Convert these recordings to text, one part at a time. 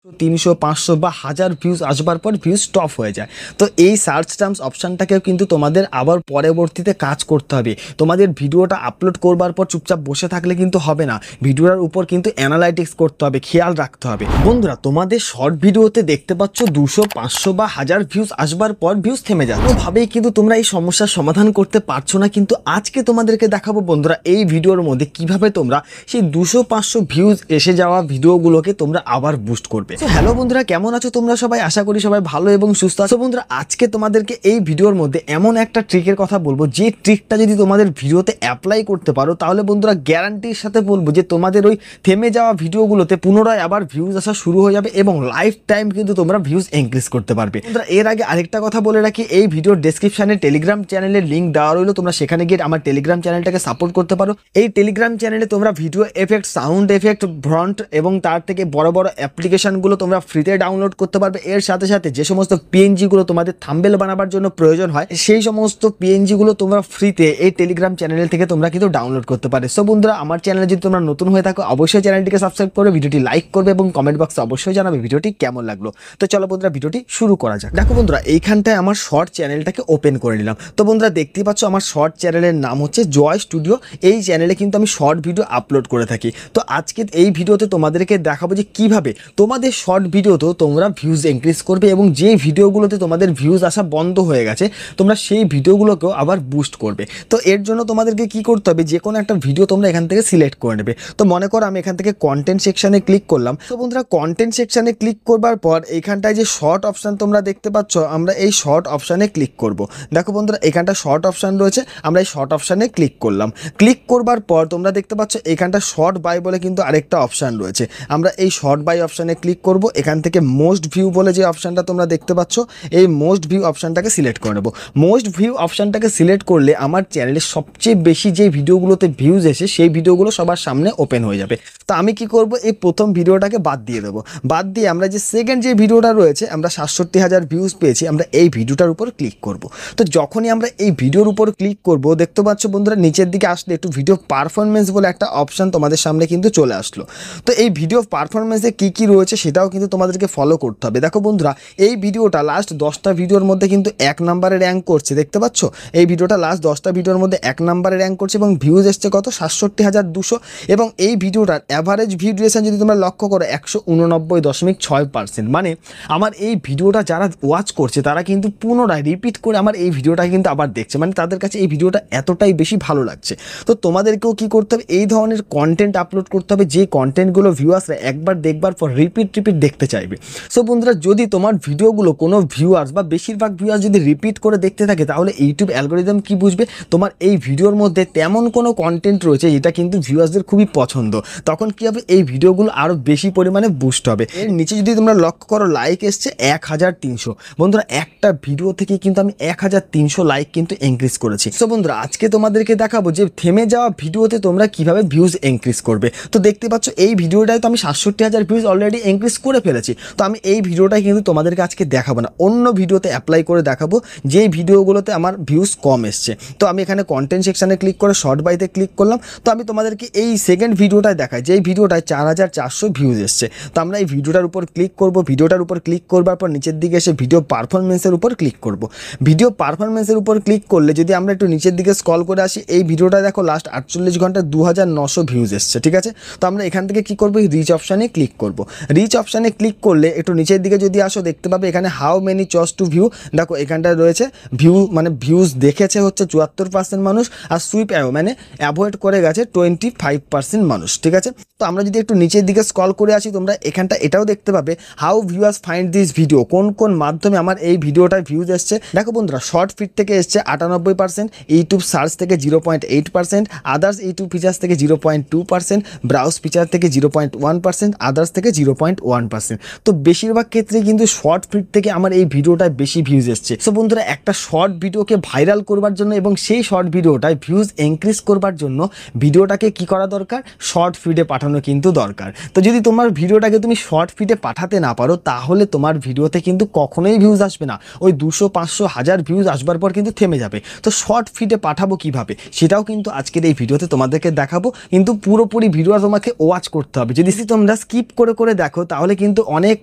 300 500 বা 1000 ভিউজ আসবার পর ভিউজ স্টপ হয়ে যায়। তো এই সার্চ টার্মস অপশানটাকেও কিন্তু তোমাদের আবার পরবর্তীতে কাজ করতে হবে। তোমাদের ভিডিওটা আপলোড করবার পর চুপচাপ বসে থাকলে কিন্তু হবে না, ভিডিওর উপর কিন্তু অ্যানালাইটিক্স করতে হবে, খেয়াল রাখতে হবে। বন্ধুরা, তোমাদের শর্ট ভিডিওতে দেখতে পাচ্ছ 200 500 বা 1000 ভিউজ আসবার পর ভিউজ থেমে যায়। কোনোভাবেই কিন্তু তোমরা এই সমস্যার সমাধান করতে পারছো না, কিন্তু আজকে তোমাদেরকে দেখাবো বন্ধুরা এই ভিডিওর মধ্যে কিভাবে তোমরা সেই 200 500 ভিউজ এসে যাওয়া ভিডিওগুলোকে তোমরা আবার বুস্ট করবে। তো হ্যালো বন্ধুরা, কেমন আছো তোমরা সবাই? আশা করি সবাই ভালো এবং সুস্থ আছো। বন্ধুরা, আজকে তোমাদেরকে এই ভিডিওর মধ্যে এমন একটা ট্রিকের কথা বলবো, যে ট্রিকটা যদি তোমাদের ভিডিওতে অ্যাপ্লাই করতে পারো তাহলে বন্ধুরা গ্যারান্টির সাথে বলবো যে তোমাদের ওই থেমে যাওয়া ভিডিওগুলোতে পুনরায় আবার ভিউজ আসা শুরু হয়ে যাবে এবং লাইফ টাইম কিন্তু তোমরা ভিউজ ইনক্রিজ করতে পারবে। বন্ধুরা, এর আগে আরেকটা কথা বলে রাখি, এই ভিডিওর ডেসক্রিপশনে টেলিগ্রাম চ্যানেলের লিঙ্ক দেওয়া রইলো, তোমরা সেখানে গিয়ে আমার টেলিগ্রাম চ্যানেলটাকে সাপোর্ট করতে পারো। এই টেলিগ্রাম চ্যানেলে তোমরা video effect, sound effect, front এবং তার থেকে বড় বড় অ্যাপ্লিকেশনগুলো তোমরা ফ্রিতে ডাউনলোড করতে পারবে। এর সাথে সাথে যে সমস্ত পিএনজিগুলো তোমাদের থাম্বনেল বানাবার জন্য প্রয়োজন হয়, সেই সমস্ত পিএনজিগুলো তোমরা ফ্রিতে এই টেলিগ্রাম চ্যানেল থেকে তোমরা কিন্তু ডাউনলোড করতে পারবে। সো বন্ধুরা, আমার চ্যানেলে যদি তোমরা নতুন হয়ে থাকো অবশ্যই চ্যানেলটিকে সাবস্ক্রাইব করবে, ভিডিওটি লাইক করবে এবং কমেন্ট বক্সে অবশ্যই জানাবে ভিডিওটি কেমন লাগলো। তো চলো বন্ধুরা, ভিডিওটি শুরু করা যাক। দেখো বন্ধুরা, এইখানটায় আমার শর্ট চ্যানেলটাকে ওপেন করে নিলাম। তো বন্ধুরা, দেখতেই পাচ্ছ আমার শর্ট চ্যানেলের নাম হচ্ছে জয় স্টুডিও। এই চ্যানেলে কিন্তু আমি শর্ট ভিডিও আপলোড করে থাকি। তো আজকে এই ভিডিওতে তোমাদেরকে দেখাবো যে কিভাবে তোমাদের শর্ট ভিডিওতেও তোমরা ভিউজ ইনক্রিজ করবে এবং যে ভিডিওগুলোতে তোমাদের ভিউজ আসা বন্ধ হয়ে গেছে তোমরা সেই ভিডিওগুলোকেও আবার বুস্ট করবে। তো এর জন্য তোমাদেরকে কি করতে হবে, যে কোনো একটা ভিডিও তোমরা এখান থেকে সিলেক্ট করে নেবে। তো মনে করো আমি এখান থেকে কন্টেন্ট সেকশনে ক্লিক করলাম। তো বন্ধুরা, কন্টেন্ট সেকশনে ক্লিক করবার পর এইখানটায় যে শর্ট অপশান তোমরা দেখতে পাচ্ছ, আমরা এই শর্ট অপশানে ক্লিক করব। দেখো বন্ধুরা, এখানটা শর্ট অপশান রয়েছে, আমরা এই শর্ট অপশানে ক্লিক করলাম। ক্লিক করবার পর তোমরা দেখতে পাচ্ছ এখানটা শর্ট বাই বলে কিন্তু আরেকটা অপশান রয়েছে, আমরা এই শর্ট বাই অপশানে ক্লিক করব। এখান থেকে মোস্ট ভিউ বলে যে অপশানটা তোমরা দেখতে পাচ্ছ, এই মোস্ট ভিউ অপশানটাকে সিলেক্ট করে নেব। মোস্ট ভিউ অপশানটাকে সিলেক্ট করলে আমার চ্যানেলের সবচেয়ে বেশি যে ভিডিওগুলোতে ভিউজ এসে সেই ভিডিওগুলো সবার সামনে ওপেন হয়ে যাবে। তো আমি কি করব, এই প্রথম ভিডিওটাকে বাদ দিয়ে দেবো। বাদ দিয়ে আমরা যে সেকেন্ড যে ভিডিওটা রয়েছে, আমরা 67,000 ভিউজ পেয়েছি, আমরা এই ভিডিওটার উপর ক্লিক করব। তো যখনই আমরা এই ভিডিওর উপর ক্লিক করব, দেখতে পাচ্ছ বন্ধুরা নিচের দিকে আসলে একটু ভিডিও পারফরমেন্স বলে একটা অপশান তোমাদের সামনে কিন্তু চলে আসলো। তো এই ভিডিও পারফরমেন্সে কী কী রয়েছে সেটাও কিন্তু তোমাদেরকে ফলো করতে হবে। দেখো বন্ধুরা, এই ভিডিওটা লাস্ট 10টা ভিডিওর মধ্যে কিন্তু 1 নম্বরে র্যাঙ্ক করছে, দেখতে পাচ্ছ এই ভিডিওটা লাস্ট 10টা ভিডিওর মধ্যে 1 নম্বরে র্যাঙ্ক করছে এবং ভিউজ এসছে কত 67,200 এবং এই ভিডিওটার অ্যাভারেজ ভিউ ডিউরেশন যদি তোমরা লক্ষ্য করো 189.6%। মানে আমার এই ভিডিওটা যারা ওয়াচ করছে তারা কিন্তু পুনরায় রিপিট করে আমার এই ভিডিওটা কিন্তু আবার দেখছে, মানে তাদের কাছে এই ভিডিওটা এতটাই বেশি ভালো লাগছে। তো তোমাদেরকেও কি করতে হবে, এই ধরনের কন্টেন্ট আপলোড করতে হবে যে কন্টেন্টগুলো ভিউয়ার্সরা একবার দেখবার পর রিপিট দেখতে চাইবে। সো বন্ধুরা, যদি তোমার ভিডিওগুলো কোনো ভিউয়ার্স বা বেশিরভাগ ভিউয়ার্স যদি রিপিট করে দেখতে থাকে তাহলে ইউটিউব অ্যালগোরিদম কি বুঝবে, তোমার এই ভিডিওর মধ্যে তেমন কোনো কন্টেন্ট রয়েছে যেটা কিন্তু ভিউয়ার্সদের খুবই পছন্দ। তখন কি হবে, এই ভিডিওগুলো আরও বেশি পরিমাণে বুস্ট হবে। এর নিচে যদি তোমরা লক্ষ্য করো লাইক এসছে 1300। বন্ধুরা, একটা ভিডিও থেকে কিন্তু আমি 1300 লাইক কিন্তু ইনক্রিজ করেছি। সো বন্ধুরা, আজকে তোমাদেরকে দেখাবো যে থেমে যাওয়া ভিডিওতে তোমরা কিভাবে ভিউজ ইনক্রিজ করবে। তো দেখতে পাচ্ছ এই ভিডিওটায় তো আমি 67,000 ভিউজ অলরেডি ইনক্রিজ করে ফেলেছি। তো আমি এই ভিডিওটাই কিন্তু তোমাদেরকে আজকে দেখাবো না, অন্য ভিডিওতে অ্যাপ্লাই করে দেখাবো যেই ভিডিওগুলোতে আমার ভিউজ কম এসছে। তো আমি এখানে কন্টেন্ট সেকশানে ক্লিক করে শর্ট বাইতে ক্লিক করলাম। তো আমি তোমাদেরকে এই সেকেন্ড ভিডিওটায় দেখাই যেই ভিডিওটায় 4400 ভিউজ এসছে। তো আমরা এই ভিডিওটার উপর ক্লিক করব। ভিডিওটার উপর ক্লিক করবার পর নিচের দিকে এসে ভিডিও পারফরমেন্সের উপর ক্লিক করব। ভিডিও পারফরমেন্সের উপর ক্লিক করলে যদি আমরা একটু নিচের দিকে স্ক্রল করে আসি, এই ভিডিওটা দেখো লাস্ট 48 ঘন্টায় 2900 ভিউজ এসছে, ঠিক আছে। তো আমরা এখান থেকে কি করব, রিচ অপশানে ক্লিক করব। রিচ অপশানে ক্লিক করলে একটু নিচের দিকে যদি আসো দেখতে পাবে এখানে how many choice two view, দেখো এখানটায় রয়েছে ভিউ মানে ভিউজ দেখেছে হচ্ছে 74% মানুষ, আর সুইপ মানে অ্যাভয়েড করে গেছে 25% মানুষ, ঠিক আছে। তো আমরা যদি একটু নিচের দিকে স্ক্রল করে আসি তোমরা এখানটা এটাও দেখতে পাবে how viewers find this video, কোন কোন মাধ্যমে আমার এই ভিডিওটার ভিউজ এসছে। দেখো বন্ধুরা, শর্ট ফিড থেকে এসছে 98%, ইউটিউব সার্চ থেকে 0.8%, আদার্স ইউটিউব ফিচার্স থেকে 0.2%, ব্রাউজ ফিচার থেকে 0.1%, আদার্স থেকে 0.1%। তো বেশিরভাগ ক্ষেত্রে কিন্তু শর্ট ফিড থেকে আমার এই ভিডিওটায় বেশি ভিউজ এসছে। সো বন্ধুরা, একটা শর্ট ভিডিওকে ভাইরাল করবার জন্য এবং সেই শর্ট ভিডিওটায় ভিউজ ইনক্রিজ করবার জন্য ভিডিওটাকে কি করা দরকার, শর্ট ফিডে পাঠানো কিন্তু দরকার। তো যদি তোমার ভিডিওটাকে তুমি শর্ট ফিডে পাঠাতে না পারো তাহলে তোমার ভিডিওতে কিন্তু কখনোই ভিউজ আসবে না, ওই 200 500 1000 ভিউজ আসবার পর কিন্তু থেমে যাবে। তো শর্ট ফিডে পাঠাবো কিভাবে সেটাও কিন্তু আজকের এই ভিডিওতে তোমাদেরকে দেখাবো, কিন্তু পুরোপুরি ভিডিও তোমাকে ওয়াচ করতে হবে। যদি তোমরা স্কিপ করে দেখো তাহলে কিন্তু অনেক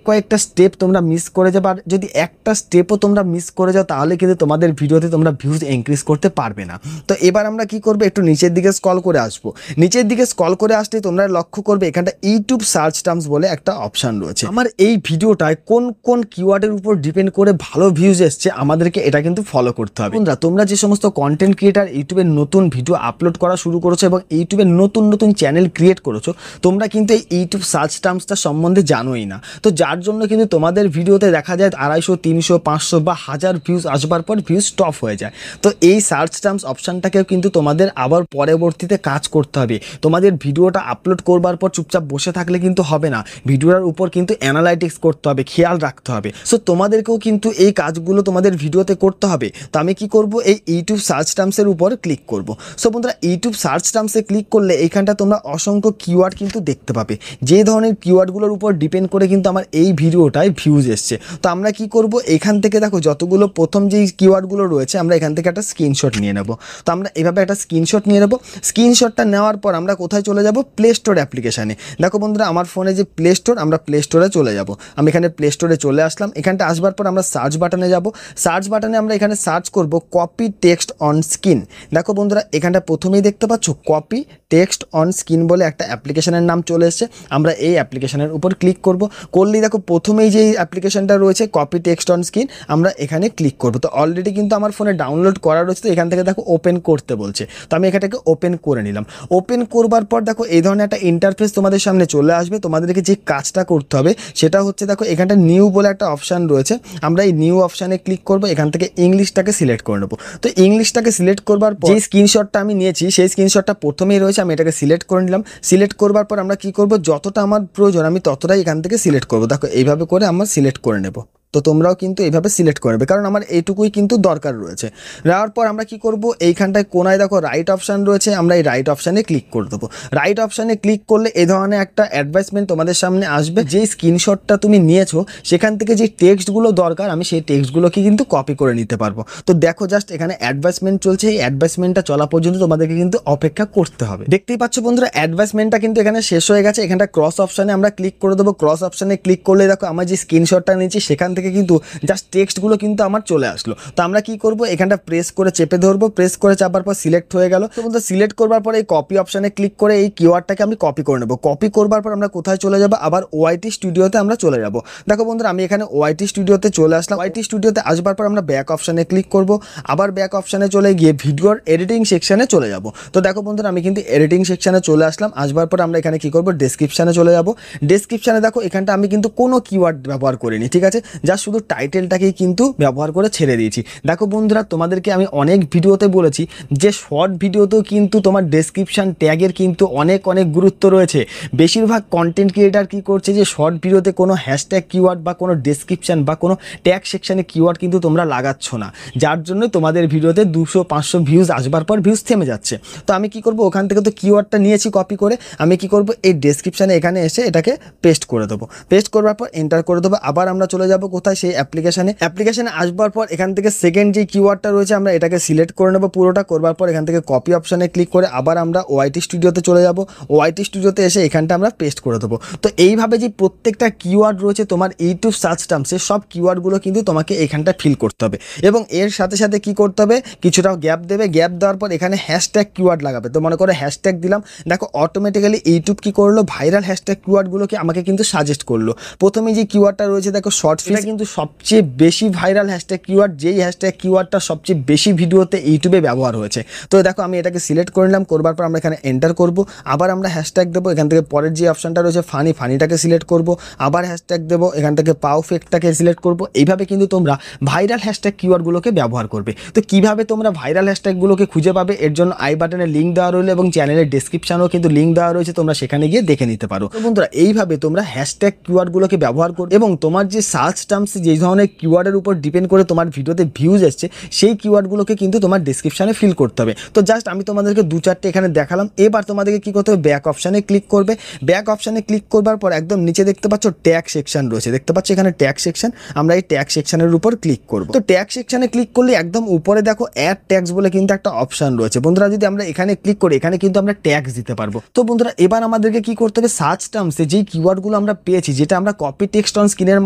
কয়েকটা স্টেপ তোমরা মিস করে যাবে। আর যদি একটা স্টেপও তোমরা মিস করে যাও তাহলে কিন্তু তোমাদের ভিডিওতে তোমরা ভিউজ ইনক্রিজ করতে পারবে না। তো এবার আমরা কি করবো, একটু নিচের দিকে স্ক্রল করে আসবো। নিচের দিকে স্ক্রল করে আসলে তোমরা লক্ষ্য করবে এখানটা ইউটিউব সার্চ টার্মস বলে একটা অপশন রয়েছে। আমার এই ভিডিওটায় কোন কোন কিওয়ার্ডের উপর ডিপেন্ড করে ভালো ভিউজ এসছে আমাদেরকে এটা কিন্তু ফলো করতে হবে। বন্ধুরা, তোমরা যে সমস্ত কন্টেন্ট ক্রিয়েটার ইউটিউবে নতুন ভিডিও আপলোড করা শুরু করেছো এবং ইউটিউবে নতুন নতুন চ্যানেল ক্রিয়েট করেছো, তোমরা কিন্তু এই ইউটিউব সার্চ টার্মসটা সম্বন্ধে জানোই না। তো যার জন্য কিন্তু তোমাদের ভিডিওতে দেখা যায় 250, 300, 500 বা 1000 ভিউজ আসবার পর ভিউজ স্টপ হয়ে যায়। তো এই সার্চ টার্মস অপশানটাকেও কিন্তু তোমাদের আবার পরবর্তীতে কাজ করতে হবে। তোমাদের ভিডিওটা আপলোড করবার পর চুপচাপ বসে থাকলে কিন্তু হবে না, ভিডিওর উপর কিন্তু অ্যানালাইটিক্স করতে হবে, খেয়াল রাখতে হবে। সো তোমাদেরকেও কিন্তু এই কাজগুলো তোমাদের ভিডিওতে করতে হবে। তো আমি কি করব, এই ইউটিউব সার্চ টার্মসের উপর ক্লিক করব। সো বন্ধুরা, ইউটিউব সার্চ টার্মসে ক্লিক করলে এইখানটা তোমরা অসংখ্য কিওয়ার্ড কিন্তু দেখতে পাবে, যে ধরনের কিওয়ার্ডগুলোর উপর ডিপেন্ড করে কিন্তু আমার এই ভিডিওটায় ভিউজ এসছে। তো আমরা কি করব, এখান থেকে দেখো যতগুলো প্রথম যেই কিওয়ার্ডগুলো রয়েছে আমরা এখান থেকে একটা স্ক্রিনশট নিয়ে নেব। তো আমরা এভাবে একটা স্ক্রিনশট নিয়ে নেব। স্ক্রিনশটটা নেওয়ার পর আমরা কোথায় চলে যাব, প্লে স্টোর অ্যাপ্লিকেশানে। দেখো বন্ধুরা, আমার ফোনে যে প্লে স্টোর, আমরা প্লে স্টোরে চলে যাব। আমি এখানে প্লে স্টোরে চলে আসলাম। এখানটা আসবার পর আমরা সার্চ বাটনে যাব। সার্চ বাটনে আমরা এখানে সার্চ করব কপি টেক্সট অন স্ক্রিন। দেখো বন্ধুরা, এখানটা প্রথমেই দেখতে পাচ্ছ কপি টেক্সট অন স্ক্রিন বলে একটা অ্যাপ্লিকেশনের নাম চলে এসেছে। আমরা এই অ্যাপ্লিকেশনের উপর ক্লিক করব। করলেই দেখো প্রথমেই যে অ্যাপ্লিকেশনটা রয়েছে কপি টেক্সট অন স্ক্রিন, আমরা এখানে ক্লিক করব। তো অলরেডি কিন্তু আমার ফোনে ডাউনলোড করা রয়েছে, তো এখান থেকে দেখো ওপেন করতে বলছে। তো আমি এখানটাকে ওপেন করে নিলাম। ওপেন করবার পর দেখো এই ধরনের একটা ইন্টারফেস তোমাদের সামনে চলে আসবে। তোমাদেরকে যে কাজটা করতে হবে সেটা হচ্ছে, দেখো এখানটা নিউ বলে একটা অপশান রয়েছে। আমরা এই নিউ অপশানে ক্লিক করব। এখান থেকে ইংলিশটাকে সিলেক্ট করে নেবো। তো ইংলিশটাকে সিলেক্ট করবার পর যে স্ক্রিনশটটা আমি নিয়েছি সেই স্ক্রিনশটটা প্রথমেই রয়েছে, আমি এটাকে সিলেক্ট করে নিলাম। সিলেক্ট করবার পর আমরা কি করব, যতটা আমার প্রয়োজন আমি ততটাই এখান থেকে সিলেক্ট করব। দেখো এইভাবে করে আমরা সিলেক্ট করে নেব। তো তোমরাও কিন্তু এইভাবে সিলেক্ট করবে, কারণ আমার এইটুকুই কিন্তু দরকার রয়েছে। নেওয়ার পর আমরা কি করব, এইখানটায় কোনায় দেখো রাইট অপশান রয়েছে, আমরা এই রাইট অপশানে ক্লিক করে দেবো। রাইট অপশানে ক্লিক করলে এই ধরনের একটা অ্যাডভাইসমেন্ট তোমাদের সামনে আসবে। যে স্ক্রিনশটটা তুমি নিয়েছো সেখান থেকে যে টেক্সটগুলো দরকার আমি সেই টেক্সটগুলোকে কিন্তু কপি করে নিতে পারবো। তো দেখো জাস্ট এখানে অ্যাডভাইসমেন্ট চলছে, এই অ্যাডভাইসমেন্টটা চলা পর্যন্ত তোমাদেরকে কিন্তু অপেক্ষা করতে হবে। দেখতেই পাচ্ছ বন্ধুরা, অ্যাডভাইসমেন্টটা কিন্তু এখানে শেষ হয়ে গেছে। এখানটা ক্রস অপশানে আমরা ক্লিক করে দেবো। ক্রস অপশানে ক্লিক করলে দেখো আমার যে স্ক্রিনশটটা নিয়েছি সেখান থেকে কিন্তু জাস্ট টেক্সটগুলো কিন্তু আমার চলে আসলো। তো আমরা কি করব, এখানটা প্রেস করে চেপে ধরবো। প্রেস করে চাপার পর সিলেক্ট হয়ে গেল। তো বন্ধুরা, সিলেক্ট করবার পর এই কপি অপশানে ক্লিক করে এই কিওয়ার্ডটাকে আমি কপি করে নেব। কপি করবার পর আমরা কোথায় চলে যাব, আবার ওআইটি স্টুডিওতে আমরা চলে যাব। দেখো বন্ধুরা, আমি এখানে ওআইটি স্টুডিওতে চলে আসলাম। ওআইটি স্টুডিওতে আসবার পর আমরা ব্যাক অপশানে ক্লিক করব। আবার ব্যাক অপশানে চলে গিয়ে ভিডিওর এডিটিং সেকশানে চলে যাব। তো দেখো বন্ধুরা, আমি কিন্তু এডিটিং সেকশানে চলে আসলাম। আসবার পর আমরা এখানে কি করব, ডেসক্রিপশানে চলে যাব। ডেসক্রিপশানে দেখো এখানটা আমি কিন্তু কোনো কিওয়ার্ড ব্যবহার করিনি, ঠিক আছে, যা শুধু টাইটেলটাকেই কিন্তু ব্যবহার করে ছেড়ে দিয়েছি। দেখো বন্ধুরা, তোমাদেরকে আমি অনেক ভিডিওতে বলেছি যে শর্ট ভিডিওতেও কিন্তু তোমার ডেসক্রিপশান ট্যাগের কিন্তু অনেক অনেক গুরুত্ব রয়েছে। বেশিরভাগ কন্টেন্ট ক্রিয়েটার কি করছে যে শর্ট ভিডিওতে কোনো হ্যাশট্যাগ কিওয়ার্ড বা কোনো ডেসক্রিপশান বা কোনো ট্যাগ সেকশানে কিওয়ার্ড কিন্তু তোমরা লাগাচ্ছ না, যার জন্য তোমাদের ভিডিওতে 200-500 ভিউজ আসবার পর ভিউজ থেমে যাচ্ছে। তো আমি কি করব, ওখান থেকে তো কিওয়ার্ডটা নিয়েছি কপি করে, আমি কি করব, এই ডেসক্রিপশানে এখানে এসে এটাকে পেস্ট করে দেবো। পেস্ট করবার পর এন্টার করে দেবো। আবার আমরা চলে যাব কোথায়, সেই অ্যাপ্লিকেশানে আসবার পর এখান থেকে সেকেন্ড যে কিওয়ার্ডটা রয়েছে আমরা এটাকে সিলেক্ট করে নেব পুরোটা। করবার পর এখান থেকে কপি অপশানে ক্লিক করে আবার আমরা ওআইটি স্টুডিওতে চলে যাব। ওআইটি স্টুডিওতে এসে এখানটা আমরা পেস্ট করে দেবো। তো এইভাবে যে প্রত্যেকটা কিওয়ার্ড রয়েছে তোমার ইউটিউব সার্চ টার্মসে, সব কিওয়ার্ডগুলো কিন্তু তোমাকে এখানটা ফিল করতে হবে। এবং এর সাথে সাথে কি করতে হবে, কিছুটা গ্যাপ দেবে। গ্যাপ দেওয়ার পর এখানে হ্যাশট্যাগ কিওয়ার্ড লাগাবে। তো মনে করো হ্যাশট্যাগ দিলাম, দেখো অটোমেটিক্যালি ইউটিউব কি করলো, ভাইরাল হ্যাশট্যাগ কিওয়ার্ডগুলোকে আমাকে কিন্তু সাজেস্ট করলো। প্রথমে যে কিওয়ার্ডটা রয়েছে দেখো শর্ট ফিল্ম, কিন্তু সবচেয়ে বেশি ভাইরাল হ্যাশট্যাগ কিওয়ার্ড, যেই হ্যাশট্যাগ কিওয়ার্ডটা সবচেয়ে বেশি ভিডিওতে ইউটিউবে ব্যবহার হয়েছে। তো দেখো আমি এটাকে সিলেক্ট করে নিলাম। করবার পর আমরা এখানে এন্টার করব। আবার আমরা হ্যাশট্যাগ দেবো। এখান থেকে পরের যে অপশানটা রয়েছে ফানিটাকে সিলেক্ট করব। আবার হ্যাশট্যাগ দেবো। এখান থেকে পারফেক্টটাকে সিলেক্ট করব। এইভাবে কিন্তু তোমরা ভাইরাল হ্যাশট্যাগ কিওয়ার্ডগুলোকে ব্যবহার করবে। তো কিভাবে তোমরা ভাইরাল হ্যাশট্যাগুলোকে খুঁজে পাবে, এর জন্য আই বাটনে লিঙ্ক দেওয়া রইল এবং চ্যানেলের ডেসক্রিপশনেও কিন্তু লিঙ্ক দেওয়া রয়েছে, তোমরা সেখানে গিয়ে দেখে নিতে পারো। তো বন্ধুরা, এইভাবে তোমরা হ্যাশট্যাগ কিওয়ার্ডগুলোকে ব্যবহার করবে এবং তোমার যে সার্চ টার্মস যেই ধরনের কিওয়ার্ডের উপর ডিপেন্ড করে তোমার ভিডিওতে ভিউজ আসছে সেই কিওয়ার্ডগুলোকে কিন্তু তোমার ডেসক্রিপশানে ফিল করতে হবে। তো জাস্ট আমি তোমাদেরকে 2-4টে এখানে দেখালাম। এবার তোমাদেরকে কী করতে হবে, ব্যাক অপশানে ক্লিক করবে। ব্যাক অপশানে ক্লিক করবার পর একদম নিচে দেখতে পাচ্ছ ট্যাগ সেকশন রয়েছে, দেখতে পাচ্ছ এখানে ট্যাগ সেকশন। আমরা এই ট্যাগ সেকশনের উপর ক্লিক করব। তো ট্যাগ সেকশনে ক্লিক করলে একদম উপরে দেখো অ্যাড ট্যাগস বলে কিন্তু একটা অপশন রয়েছে। বন্ধুরা যদি আমরা এখানে ক্লিক করি এখানে কিন্তু আমরা ট্যাগস দিতে পারবো। তো বন্ধুরা এবার আমাদেরকে কি করতে হবে, সার্চ টার্মসে যেই কিওয়ার্ডগুলো আমরা পেয়েছি, যেটা আমরা কপি টেক্সট অন স্ক্রিনের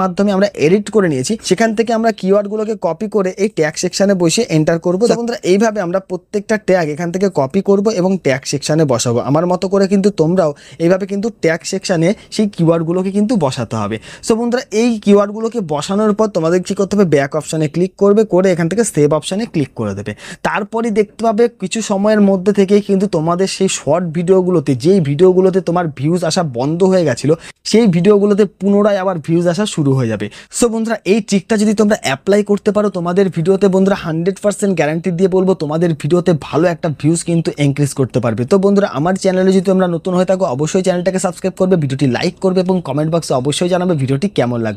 মাধ্যমে আমরা এডিট করে নিয়েছি, সেখান থেকে আমরা কিওয়ার্ডগুলোকে কপি করে এই ট্যাগ সেকশনে বসে এন্টার করবো। বন্ধুরা এইভাবে আমরা প্রত্যেকটা ট্যাগ এখান থেকে কপি করব এবং ট্যাগ সেকশনে বসাবো। আমার মতো করে কিন্তু তোমরাও এইভাবে কিন্তু ট্যাগ সেকশনে সেই কিওয়ার্ডগুলোকে কিন্তু বসাতে হবে। সো বন্ধুরা এই কিওয়ার্ডগুলোকে বসানোর পর তোমাদের কি করতে হবে, ব্যাক অপশানে ক্লিক করবে, করে এখান থেকে সেভ অপশানে ক্লিক করে দেবে। তারপরে দেখতে পাবে কিছু সময়ের মধ্যে থেকেই কিন্তু তোমাদের সেই শর্ট ভিডিওগুলোতে, যেই ভিডিওগুলোতে তোমার ভিউজ আসা বন্ধ হয়ে গেছিলো, সেই ভিডিওগুলোতে পুনরায় আবার ভিউজ আসা শুরু হয়ে যাবে। সো বন্ধুরা এই ট্রিকটা যদি তোমরা অ্যাপ্লাই করতে পারো তোমাদের ভিডিওতে, বন্ধুরা 100% গ্যারান্টি দিয়ে বলবো তোমাদের ভিডিওতে ভালো একটা ভিউজ কিন্তু ইনক্রিজ করতে পারবে। তো বন্ধুরা আমার চ্যানেলে যদি তোমরা নতুন হয়ে থাকো অবশ্যই চ্যানেলটাকে সাবস্ক্রাইব করবে, ভিডিওটি লাইক করবে এবং কমেন্ট বক্সে অবশ্যই জানাবে ভিডিওটি কেমন লাগলো।